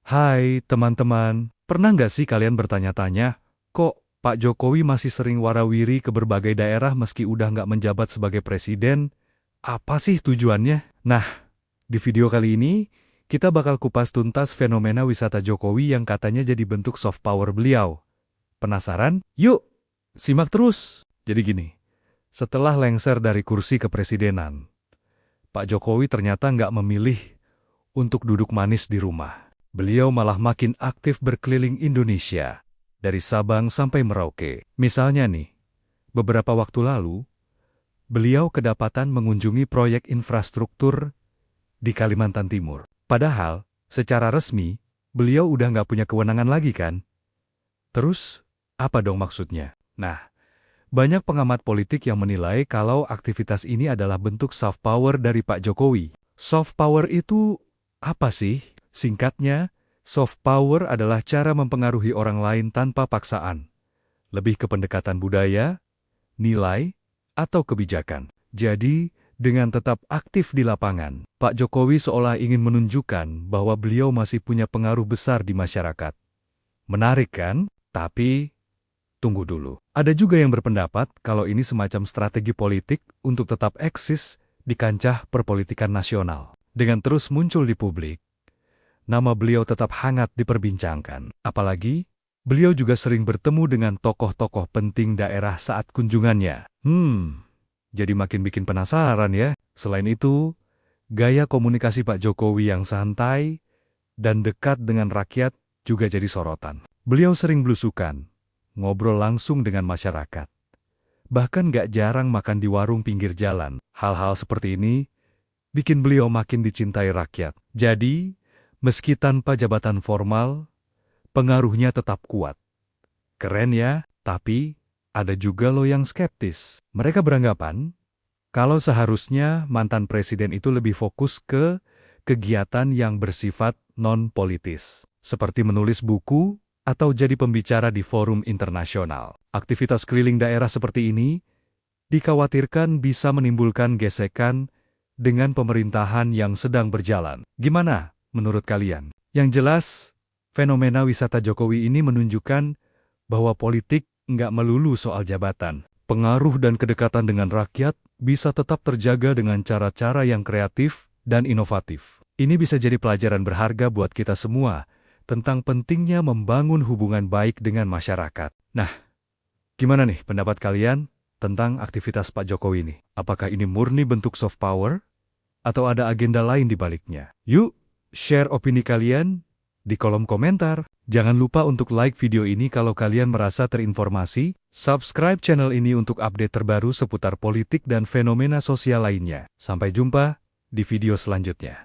Hai teman-teman, pernah nggak sih kalian bertanya-tanya, kok Pak Jokowi masih sering warawiri ke berbagai daerah meski udah nggak menjabat sebagai presiden? Apa sih tujuannya? Nah, di video kali ini, kita bakal kupas tuntas fenomena wisata Jokowi yang katanya jadi bentuk soft power beliau. Penasaran? Yuk, simak terus. Jadi gini, setelah lengser dari kursi kepresidenan, Pak Jokowi ternyata nggak memilih untuk duduk manis di rumah. Beliau malah makin aktif berkeliling Indonesia, dari Sabang sampai Merauke. Misalnya nih, beberapa waktu lalu, beliau kedapatan mengunjungi proyek infrastruktur di Kalimantan Timur. Padahal, secara resmi, beliau udah nggak punya kewenangan lagi kan? Terus, apa dong maksudnya? Nah, banyak pengamat politik yang menilai kalau aktivitas ini adalah bentuk soft power dari Pak Jokowi. Soft power itu apa sih? Singkatnya, soft power adalah cara mempengaruhi orang lain tanpa paksaan. Lebih ke pendekatan budaya, nilai, atau kebijakan. Jadi, dengan tetap aktif di lapangan, Pak Jokowi seolah ingin menunjukkan bahwa beliau masih punya pengaruh besar di masyarakat. Menarik kan? Tapi, tunggu dulu. Ada juga yang berpendapat kalau ini semacam strategi politik untuk tetap eksis di kancah perpolitikan nasional. Dengan terus muncul di publik, nama beliau tetap hangat diperbincangkan. Apalagi, beliau juga sering bertemu dengan tokoh-tokoh penting daerah saat kunjungannya. Jadi makin bikin penasaran ya. Selain itu, gaya komunikasi Pak Jokowi yang santai dan dekat dengan rakyat juga jadi sorotan. Beliau sering blusukan, ngobrol langsung dengan masyarakat. Bahkan gak jarang makan di warung pinggir jalan. Hal-hal seperti ini bikin beliau makin dicintai rakyat. Jadi, meski tanpa jabatan formal, pengaruhnya tetap kuat. Keren ya, tapi ada juga loh yang skeptis. Mereka beranggapan, kalau seharusnya mantan presiden itu lebih fokus ke kegiatan yang bersifat non-politis, seperti menulis buku atau jadi pembicara di forum internasional. Aktivitas keliling daerah seperti ini dikhawatirkan bisa menimbulkan gesekan dengan pemerintahan yang sedang berjalan. Gimana menurut kalian? Yang jelas, fenomena wisata Jokowi ini menunjukkan bahwa politik nggak melulu soal jabatan. Pengaruh dan kedekatan dengan rakyat bisa tetap terjaga dengan cara-cara yang kreatif dan inovatif. Ini bisa jadi pelajaran berharga buat kita semua tentang pentingnya membangun hubungan baik dengan masyarakat. Nah, gimana nih pendapat kalian tentang aktivitas Pak Jokowi ini? Apakah ini murni bentuk soft power? Atau ada agenda lain di baliknya? Yuk, share opini kalian di kolom komentar. Jangan lupa untuk like video ini kalau kalian merasa terinformasi. Subscribe channel ini untuk update terbaru seputar politik dan fenomena sosial lainnya. Sampai jumpa di video selanjutnya.